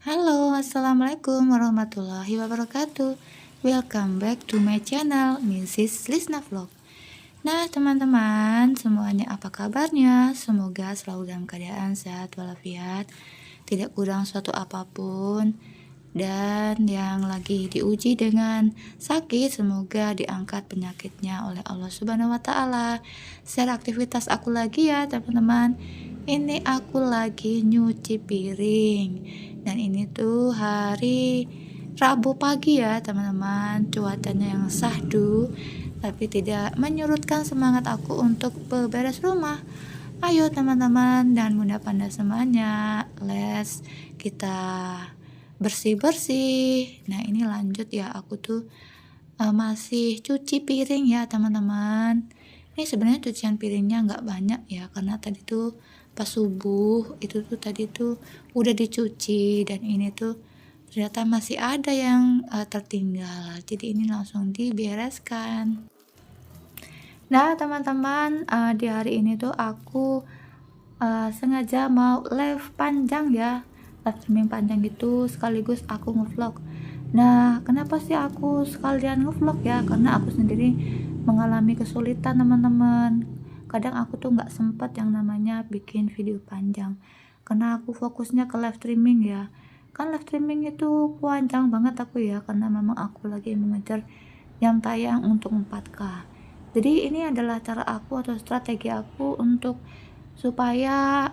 Halo, assalamualaikum warahmatullahi wabarakatuh. Welcome back to my channel, Mrs. Lisna Vlog. Nah, teman-teman, semuanya apa kabarnya? Semoga selalu dalam keadaan sehat walafiat, tidak kurang suatu apapun. Dan yang lagi diuji dengan sakit, semoga diangkat penyakitnya oleh Allah Subhanahu wa Ta'ala. Share aktivitas aku lagi ya, teman-teman. Ini aku lagi nyuci piring. Dan ini tuh hari Rabu pagi ya, teman-teman. Cuacanya yang sahdu, tapi tidak menyurutkan semangat aku untuk beberes rumah. Ayo teman-teman dan bunda panda semuanya, let's kita bersih-bersih. Nah, ini lanjut ya, aku tuh masih cuci piring ya, teman-teman. Ini sebenarnya cucian piringnya nggak banyak ya, karena tadi tuh pas subuh itu tuh tadi tuh udah dicuci, dan ini tuh ternyata masih ada yang tertinggal. Jadi ini langsung dibereskan. Nah, teman-teman, di hari ini tuh aku sengaja mau live panjang ya, live streaming panjang gitu, sekaligus aku ngevlog. Nah, kenapa sih aku sekalian ngevlog ya? Karena aku sendiri mengalami kesulitan, teman-teman. Kadang aku tuh nggak sempet yang namanya bikin video panjang, karena aku fokusnya ke live streaming ya. Kan live streaming itu panjang banget aku ya, karena memang aku lagi mengejar jam tayang untuk 4K. Jadi ini adalah cara aku atau strategi aku untuk supaya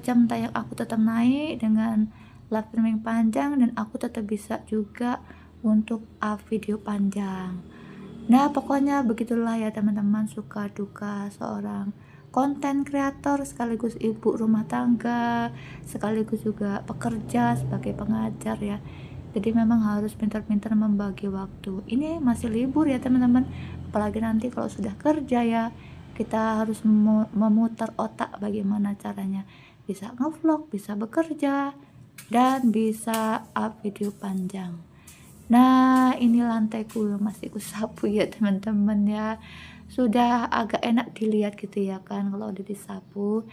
jam tayang aku tetap naik dengan live streaming panjang, dan aku tetap bisa juga untuk up video panjang. Nah, pokoknya begitulah ya teman-teman, suka duka seorang konten kreator sekaligus ibu rumah tangga, sekaligus juga pekerja sebagai pengajar ya. Jadi memang harus pintar-pintar membagi waktu. Ini masih libur ya teman-teman, apalagi nanti kalau sudah kerja ya, kita harus memutar otak bagaimana caranya bisa ngevlog, bisa bekerja, dan bisa up video panjang. Nah, ini lantaiku masih kusapu ya teman-teman ya. Sudah agak enak dilihat gitu ya kan kalau udah disapu.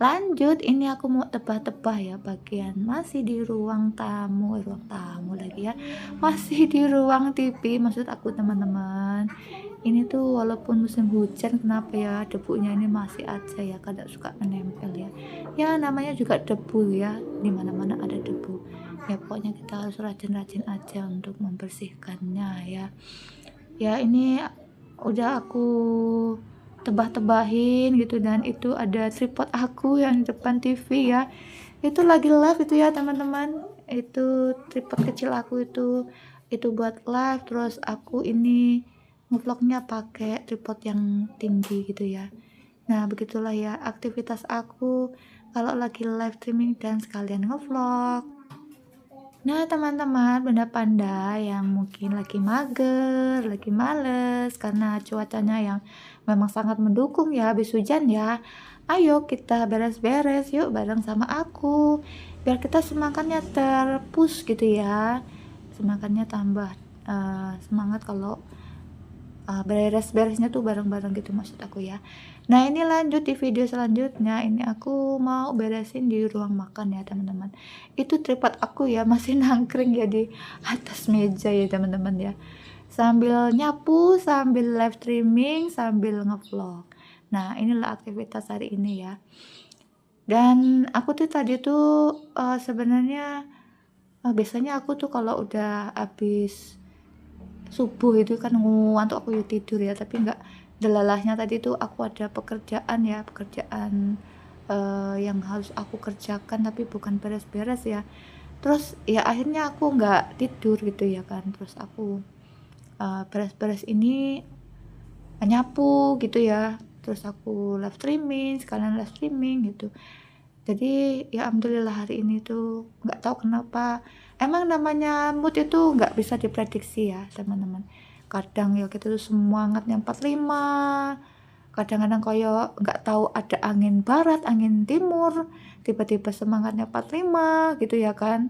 Lanjut, ini aku mau tebah-tebah ya bagian masih di ruang tamu lagi ya. Masih di ruang TV maksud aku, teman-teman. Ini tuh walaupun musim hujan, kenapa ya debunya ini masih aja ya, kadang suka menempel ya. Ya namanya juga debu ya, dimana-mana ada debu. Ya pokoknya kita harus rajin-rajin aja untuk membersihkannya ya. Ya ini udah aku tebah-tebahin gitu, dan itu ada tripod aku yang di depan TV ya. Itu lagi live itu ya teman-teman. Itu tripod kecil aku itu buat live, terus aku ini ngevlognya pakai tripod yang tinggi gitu ya. Nah, begitulah ya aktivitas aku kalau lagi live streaming dan sekalian ngevlog. Nah, teman-teman, bunda panda yang mungkin lagi mager, lagi males karena cuacanya yang memang sangat mendukung ya, habis hujan ya. Ayo kita beres-beres yuk bareng sama aku, biar kita semangatnya terpush gitu ya. Semangatnya tambah semangat kalau beres-beresnya tuh bareng-bareng gitu maksud aku ya. Nah, ini lanjut di video selanjutnya. Ini aku mau beresin di ruang makan ya teman-teman. Itu tripod aku ya masih nangkring ya di atas meja ya teman-teman ya, sambil nyapu, sambil live streaming, sambil ngevlog. Nah, inilah aktivitas hari ini ya. Dan aku tuh tadi tuh sebenarnya biasanya aku tuh kalau udah habis subuh itu kan ngantuk aku ya tidur ya, tapi nggak, delalahnya tadi tuh aku ada pekerjaan ya, pekerjaan yang harus aku kerjakan tapi bukan beres-beres ya. Terus ya akhirnya aku nggak tidur gitu ya kan, terus aku beres-beres ini nyapu gitu ya, terus aku live streaming, sekalian live streaming gitu. Jadi ya alhamdulillah hari ini tuh nggak tahu kenapa, emang namanya mood itu nggak bisa diprediksi ya teman-teman. Kadang ya kita tuh semangatnya 45, kadang-kadang kayak nggak tahu ada angin barat, angin timur, tiba-tiba semangatnya 45 gitu ya kan.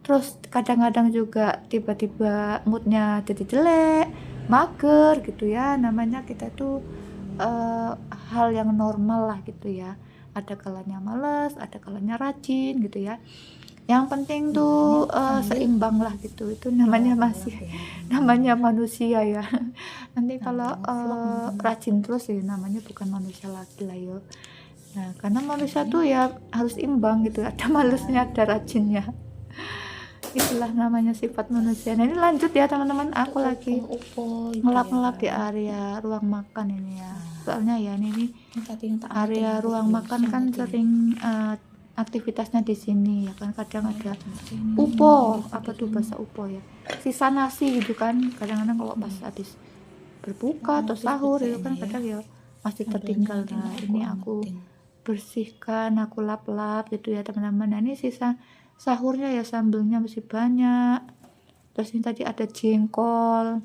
Terus kadang-kadang juga tiba-tiba moodnya jadi jelek, mager gitu ya. Namanya kita tuh hal yang normal lah gitu ya. Ada kalanya males, ada kalanya rajin gitu ya. Yang penting Iya, ini tuh sambil seimbang lah gitu, itu namanya masih ngelap-ngelap ya teman-teman. namanya manusia ya. Nanti kalau Sambil ngevlog teman-teman. rajin terus ya namanya bukan manusia lagi lah yo. Nah karena Nah manusia ini tuh ya harus imbang gitu, ada ya, malesnya ada rajinnya, itulah namanya sifat manusia. Nah ini lanjut ya teman-teman, aku tutup lagi UFO itu ya ngelap-ngelap di kan. area ruang makan ini ya, Nah soalnya ya ini ini tadi yang tak area angkatin hampir ruang makan gosong kan tadi ya. sering aktivitasnya di sini ya kan, kadang Nah ada ini upo, lanjut apa video tuh ini. bahasa upo ya, sisa nasi gitu kan, kadang-kadang kalau pas habis berbuka atau Habis sahur buka itu ini kan ya, kadang ya masih sambalnya tertinggal. nanti Nah aku ini aku angkatin. bersihkan, aku lap-lap gitu ya teman-teman. Nah ini sisa sahurnya ya, sambelnya masih banyak. Terus ini tadi ada jengkol.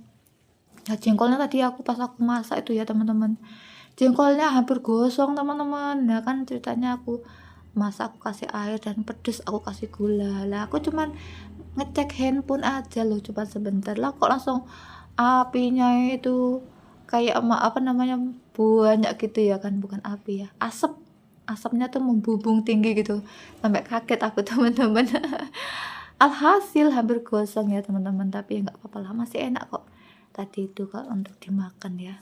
Nah jengkolnya tadi pas aku masak itu ya teman-teman, jengkolnya hampir gosong teman-teman. Nah kan ceritanya aku masak, aku kasih air dan pedes, aku kasih gula lah, aku cuman ngecek handphone aja loh, coba sebentar lah kok langsung apinya itu kayak apa namanya, banyak gitu ya kan, bukan api ya, asapnya tuh membubung tinggi gitu, sampai kaget aku teman-teman. Alhasil hampir gosong ya teman-teman, tapi ya nggak apa-apa lah, masih enak kok tadi itu kalau untuk dimakan ya.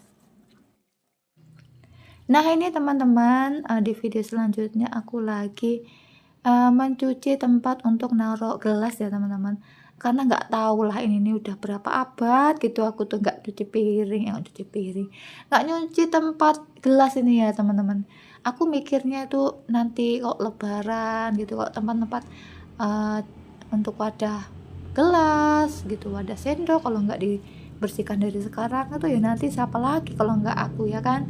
Nah ini teman-teman, di video selanjutnya aku lagi mencuci tempat untuk naruh gelas ya teman-teman, karena nggak tahu lah ini udah berapa abad gitu aku tuh nggak cuci piring, nggak nyuci tempat gelas ini ya teman-teman. Aku mikirnya itu nanti kok lebaran gitu, kok tempat-tempat eh, untuk wadah gelas gitu, wadah sendok, kalau nggak dibersihkan dari sekarang itu ya nanti siapa lagi kalau nggak aku ya kan.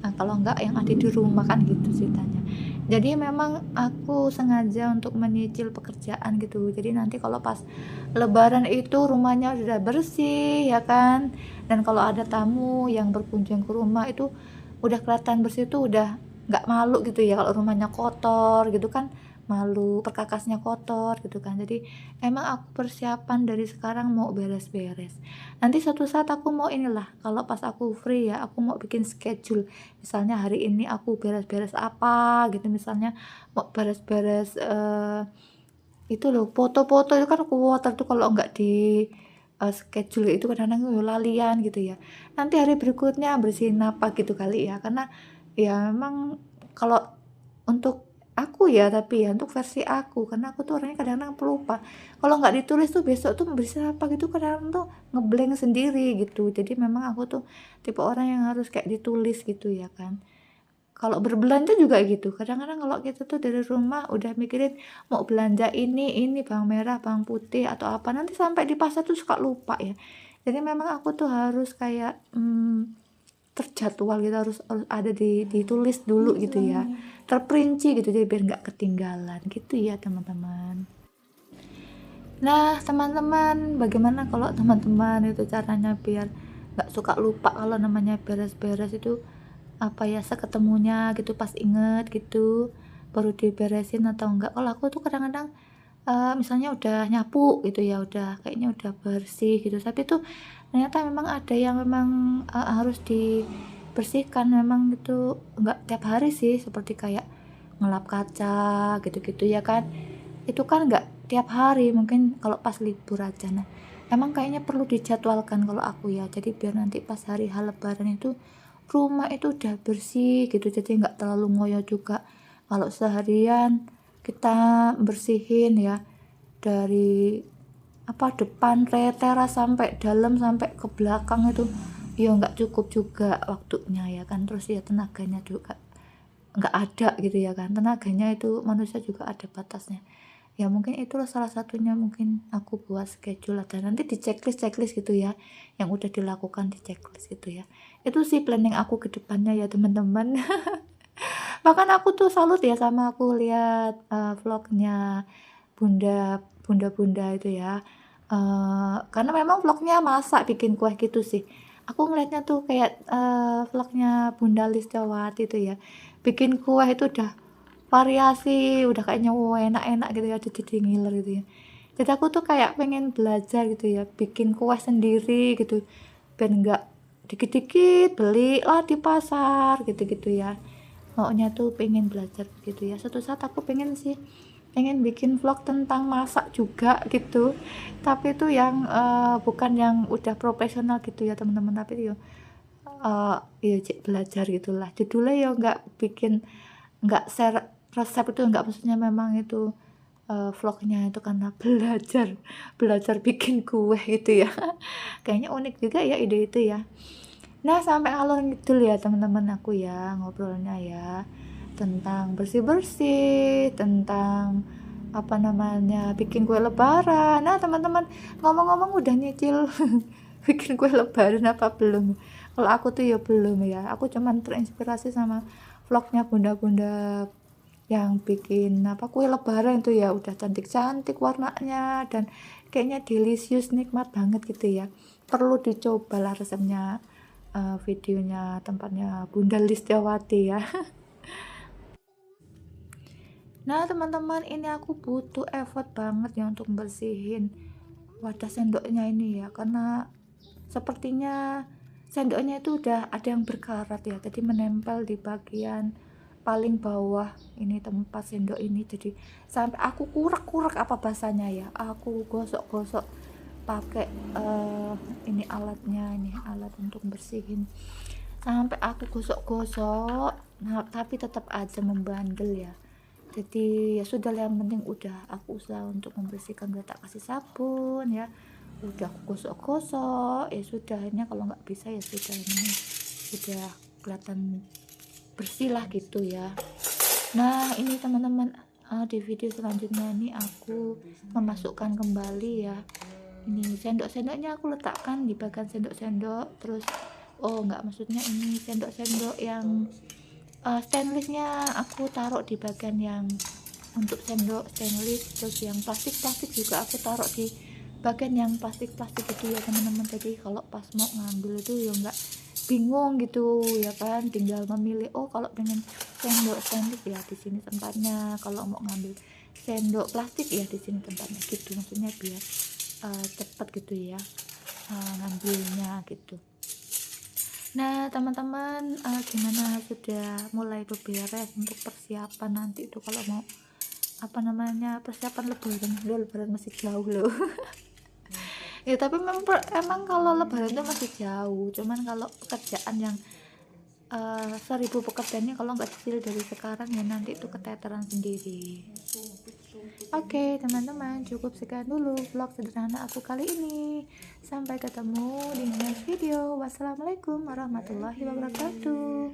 Nah, kalau nggak yang ada di rumah kan gitu ceritanya. Jadi memang aku sengaja untuk menyicil pekerjaan gitu. Jadi nanti kalau pas lebaran itu rumahnya sudah bersih ya kan. Dan kalau ada tamu yang berkunjung ke rumah itu udah kelihatan bersih, itu udah nggak malu gitu ya kalau rumahnya kotor gitu kan, malu perkakasnya kotor gitu kan. Jadi emang aku persiapan dari sekarang mau beres-beres, nanti suatu saat aku mau inilah, kalau pas aku free ya aku mau bikin schedule, misalnya hari ini aku beres-beres apa gitu, misalnya mau beres-beres itu loh, foto-foto itu kan aku water tuh kalau nggak di schedule itu kadang-kadang lalian gitu ya, nanti hari berikutnya bersihin apa gitu kali ya, karena ya memang kalau untuk aku ya, tapi ya untuk versi aku, karena aku tuh orangnya kadang-kadang pelupa, kalau nggak ditulis tuh besok tuh bersihin apa gitu kadang-kadang tuh ngeblank sendiri gitu. Jadi memang aku tuh tipe orang yang harus kayak ditulis gitu ya kan. Kalau berbelanja juga gitu, kadang-kadang kalau kita tuh dari rumah udah mikirin mau belanja ini bawang merah, bawang putih atau apa, nanti sampai di pasar tuh suka lupa ya. Jadi memang aku tuh harus kayak terjadwal gitu, harus ada ditulis dulu Ini gitu ya, tulangnya. terperinci gitu, jadi biar nggak ketinggalan gitu ya teman-teman. Nah teman-teman, bagaimana kalau teman-teman itu caranya biar nggak suka lupa kalau namanya beres-beres itu, apa ya, seketemunya gitu pas inget gitu baru diberesin atau enggak. Kalau aku tuh kadang-kadang misalnya udah nyapu gitu ya, udah kayaknya udah bersih gitu, tapi tuh ternyata memang ada yang memang harus dibersihkan memang gitu, enggak tiap hari sih, seperti kayak ngelap kaca gitu-gitu ya kan, itu kan enggak tiap hari, mungkin kalau pas libur aja. Nah emang kayaknya perlu dijadwalkan kalau aku ya, jadi biar nanti pas hari lebaran itu rumah itu udah bersih gitu, jadi nggak terlalu ngoyo juga kalau seharian kita bersihin ya, dari apa depan teras sampai dalam sampai ke belakang itu ya nggak cukup juga waktunya ya kan, terus ya tenaganya juga nggak ada gitu ya kan, tenaganya itu manusia juga ada batasnya ya. Mungkin itulah salah satunya, mungkin aku buat schedule dan nanti di checklist gitu ya, yang udah dilakukan di checklist gitu ya. Itu sih planning aku ke depannya ya teman-teman. Bahkan aku tuh salut ya sama aku lihat vlognya bunda itu ya, karena memang vlognya masak bikin kue gitu sih. Aku ngeliatnya tuh kayak vlognya Bunda Listawati itu ya, bikin kue itu udah variasi, udah kayaknya enak-enak gitu ya, jadi ngiler gitu ya. Jadi aku tuh kayak pengen belajar gitu ya, bikin kue sendiri gitu, biar nggak dikit-dikit beli lah di pasar gitu-gitu ya. Maunya tuh pengen belajar gitu ya, suatu saat aku pengen sih pengen bikin vlog tentang masak juga gitu, tapi itu yang bukan yang udah profesional gitu ya teman-teman, tapi itu ya cek belajar gitulah. Judulnya ya nggak share resep itu, nggak, maksudnya memang itu vlognya itu karena belajar belajar bikin kue gitu ya. Kayaknya unik juga ya ide itu ya. Nah, sampai ngalor ngidul ya teman-teman aku ya ngobrolnya ya, tentang bersih-bersih, tentang apa namanya, bikin kue lebaran. Nah, teman-teman, ngomong-ngomong udah nyicil bikin kue lebaran apa belum? Kalau aku tuh ya belum ya. Aku cuman terinspirasi sama vlognya bunda-bunda yang bikin apa kue lebaran itu ya, udah cantik-cantik warnanya dan kayaknya delicious, nikmat banget gitu ya. Perlu dicoba lah resepnya, videonya tempatnya Bunda Listiawati ya. Nah teman-teman, ini aku butuh effort banget ya untuk bersihin wadah sendoknya ini ya, karena sepertinya sendoknya itu udah ada yang berkarat ya, jadi menempel di bagian paling bawah ini tempat sendok ini, jadi sampai aku kurek-kurek apa bahasanya ya, aku gosok-gosok pakai ini alatnya, ini alat untuk bersihin, sampai aku gosok-gosok, nah tapi tetap aja membandel ya. Jadi ya sudah, yang penting udah aku usaha untuk membersihkan, udah tak kasih sabun ya, udah aku gosok-gosok, ya sudah, ini kalau nggak bisa ya sudah, ini udah kelihatan bersih lah gitu ya. Nah ini teman-teman, di video selanjutnya ini aku memasukkan kembali ya, ini sendok-sendoknya aku letakkan di bagian sendok-sendok, terus nggak, maksudnya ini sendok-sendok yang stainlessnya aku taruh di bagian yang untuk sendok stainless, terus yang plastik-plastik juga aku taruh di bagian yang plastik-plastik itu ya teman-teman. Jadi kalau pas mau ngambil itu ya nggak bingung gitu ya kan, tinggal memilih, oh kalau pengen sendok stainless ya di sini tempatnya, kalau mau ngambil sendok plastik ya di sini tempatnya gitu, maksudnya biar cepet gitu ya ngambilnya gitu. Nah teman-teman, gimana, sudah mulai beberes untuk persiapan nanti itu kalau mau apa namanya, persiapan lebaran? Lebaran masih jauh loh. Ya tapi emang kalau lebaran itu masih jauh, cuman kalau pekerjaan yang 1000 pekerjaannya kalau nggak kecil dari sekarang ya nanti itu keteteran sendiri. Oke teman-teman, cukup sekian dulu vlog sederhana aku kali ini. Sampai ketemu di next video. Wassalamualaikum warahmatullahi wabarakatuh.